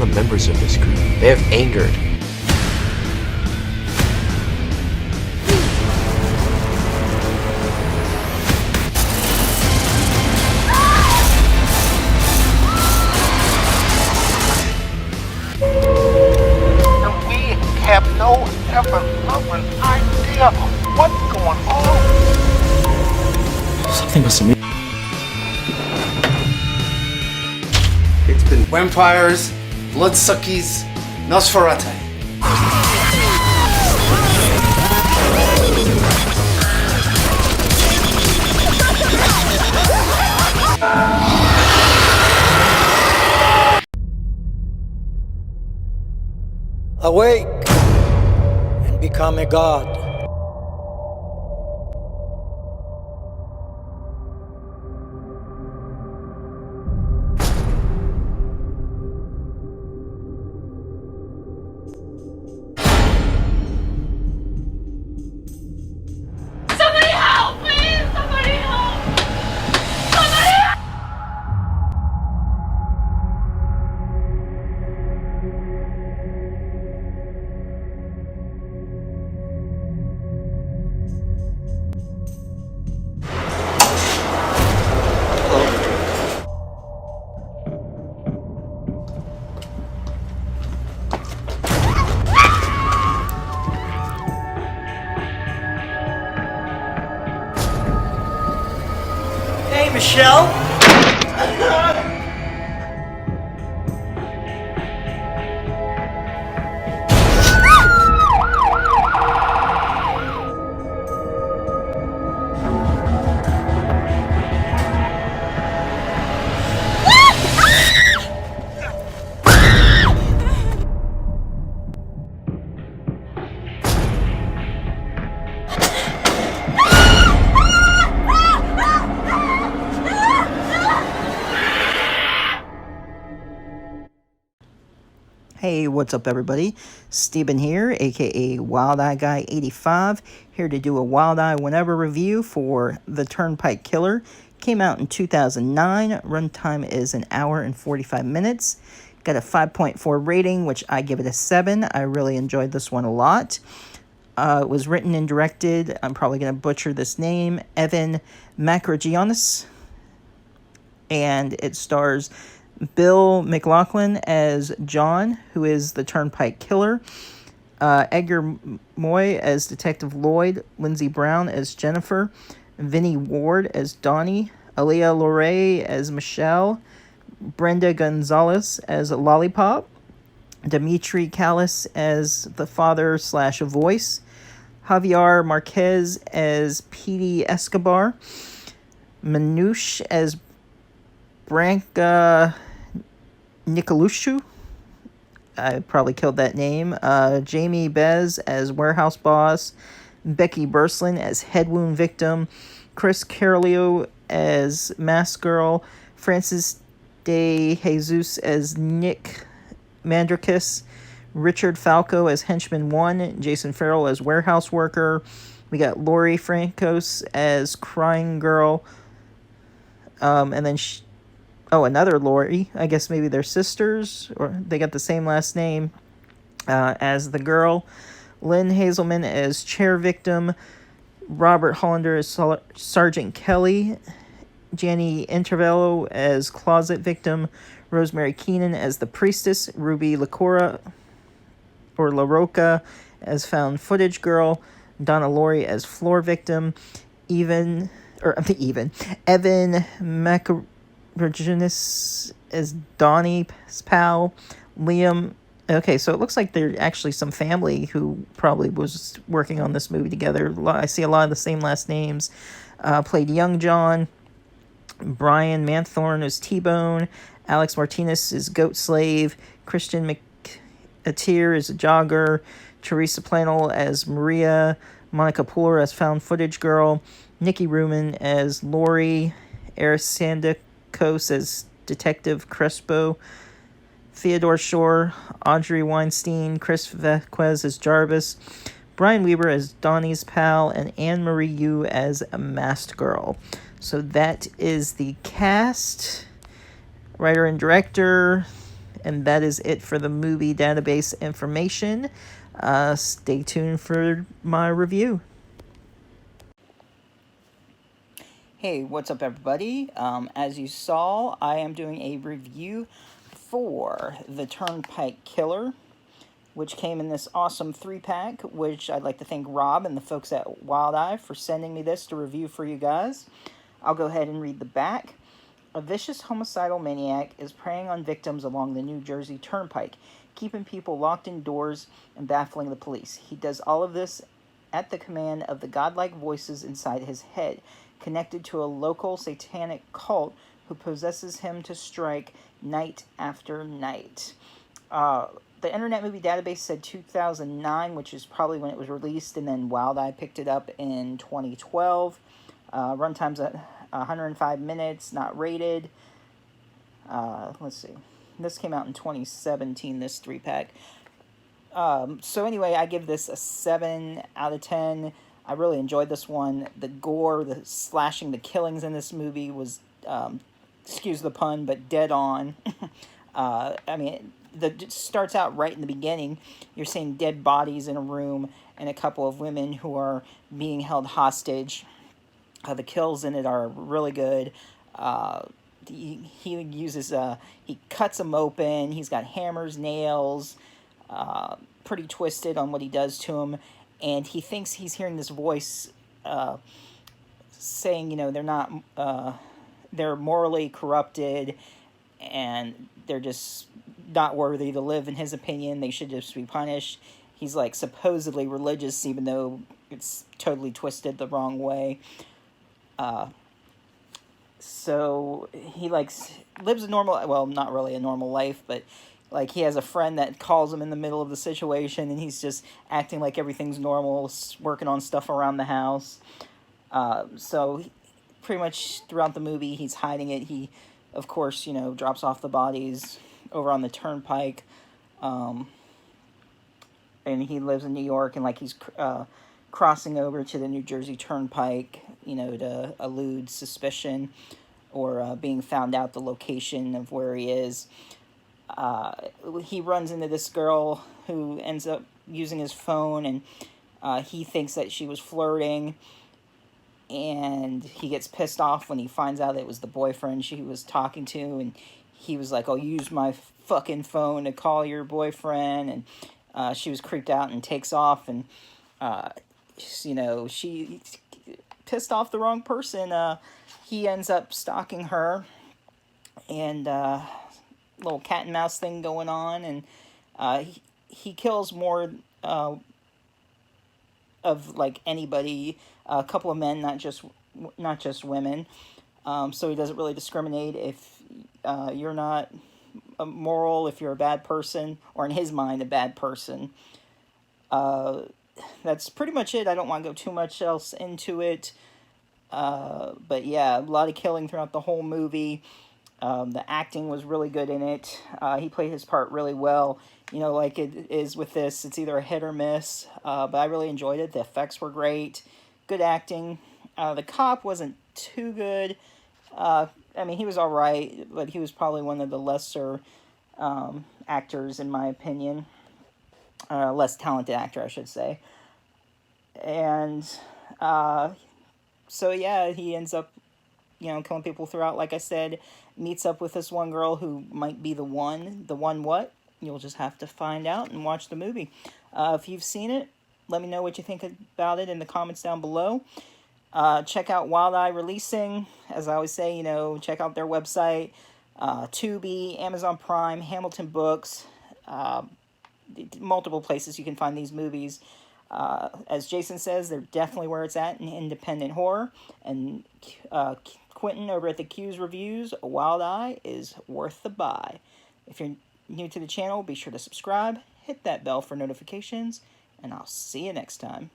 the members of this group. They have angered. And we have no ever-loving idea what's going on. Something must have made. It's been vampires, bloodsuckies, Nosferatu. Awake and become a god. Hey, Michelle. Hey, what's up everybody? Steven here, aka Wild Eye Guy 85, here to do a Wild Eye Whenever review for The Turnpike Killer. Came out in 2009, runtime is an hour and 45 minutes. Got a 5.4 rating, which I give it a 7. I really enjoyed this one a lot. It was written and directed, I'm probably going to butcher this name, Evan Macrogionis. And it stars Bill McLaughlin as John, who is the Turnpike Killer. Edgar Moy as Detective Lloyd. Lindsey Brown as Jennifer. Vinnie Ward as Donnie. Aaliyah Lorray as Michelle. Brenda Gonzalez as Lollipop. Dimitri Callis as the father/voice. Javier Marquez as Petey Escobar. Manouche as Branka Nicolushu. I probably killed that name. Jamie Bez as warehouse boss. Becky Burslin as head wound victim. Chris Carolio as mask girl. Francis De Jesus as Nick Mandrakis. Richard Falco as henchman 1. Jason Farrell as warehouse worker. We got Lori Francos as crying girl. And then another Lori. I guess maybe they're sisters, or they got the same last name as the girl. Lynn Hazelman as chair victim. Robert Hollander as Sergeant Kelly. Janny Intervello as closet victim. Rosemary Keenan as the priestess. Ruby LaCora, or LaRocca, as found footage girl. Donna Laurie as floor victim. Evan Macrogionis as Donnie's pal. Liam. Okay, so it looks like they're actually some family who probably was working on this movie together. I see a lot of the same last names. Played Young John. Brian Manthorne as T-Bone. Alex Martinez is Goat Slave. Christian McAteer is a jogger. Teresa Planel as Maria. Monica Pooler as found footage girl. Nikki Ruman as Lori. Eris Sandikos as Detective Crespo. Theodore Shore, Audrey Weinstein, Chris Vasquez as Jarvis, Brian Weber as Donnie's pal, and Anne Marie Yu as a masked girl. So that is the cast, writer and director, And that is it for the movie database information. Stay tuned for my review. Hey, what's up, everybody? As you saw, I am doing a review for the Turnpike Killer, which came in this awesome 3-pack, which I'd like to thank Rob and the folks at Wild Eye for sending me this to review for you guys. I'll go ahead and read the back. A vicious homicidal maniac is preying on victims along the New Jersey Turnpike, keeping people locked indoors and baffling the police. He does all of this at the command of the godlike voices inside his head, connected to a local satanic cult who possesses him to strike night after night. The Internet Movie Database said 2009, which is probably when it was released, and then Wild Eye picked it up in 2012. Runtime's at 105 minutes, not rated. Let's see. This came out in 2017, this 3-pack. So anyway, I give this a 7 out of 10. I really enjoyed this one. The gore, the slashing, the killings in this movie was, excuse the pun, but dead on. I mean, it starts out right in the beginning. You're seeing dead bodies in a room and a couple of women who are being held hostage. The kills in it are really good. He uses, he cuts them open. He's got hammers, nails, pretty twisted on what he does to them. And he thinks he's hearing this voice saying, you know, they're not, they're morally corrupted and they're just not worthy to live, in his opinion. They should just be punished. He's like supposedly religious, even though it's totally twisted the wrong way. So he lives a normal, well, not really a normal life, but like he has a friend that calls him in the middle of the situation and he's just acting like everything's normal, working on stuff around the house. So pretty much throughout the movie, he's hiding it. He, of course, you know, drops off the bodies over on the Turnpike. And he lives in New York, and like he's crossing over to the New Jersey Turnpike, you know, to elude suspicion or being found out the location of where he is. He runs into this girl who ends up using his phone, and he thinks that she was flirting, and he gets pissed off when he finds out it was the boyfriend she was talking to, and he was like, "I'll use my fucking phone to call your boyfriend," and she was creeped out and takes off, and you know, she pissed off the wrong person. He ends up stalking her, and little cat and mouse thing going on, and he kills more of like anybody, a couple of men, not just women. So he doesn't really discriminate if you're not moral, if you're a bad person, or in his mind a bad person. That's pretty much it. I don't want to go too much else into it. But yeah, a lot of killing throughout the whole movie. The acting was really good in it. He played his part really well. You know, like it is with this, it's either a hit or miss. But I really enjoyed it. The effects were great. Good acting. The cop wasn't too good. I mean, he was all right, but he was probably one of the lesser actors, in my opinion. Less talented actor, I should say. And so, yeah, he ends up, you know, killing people throughout. Like I said, meets up with this one girl who might be the one. The one what? You'll just have to find out and watch the movie. If you've seen it, let me know what you think about it in the comments down below. Check out Wild Eye Releasing. As I always say, you know, check out their website. Tubi, Amazon Prime, Hamilton Books. Multiple places you can find these movies. As Jason says, they're definitely where it's at in independent horror. And Quentin over at the Q's Reviews, Wild Eye is worth the buy. If you're new to the channel, be sure to subscribe, hit that bell for notifications, and I'll see you next time.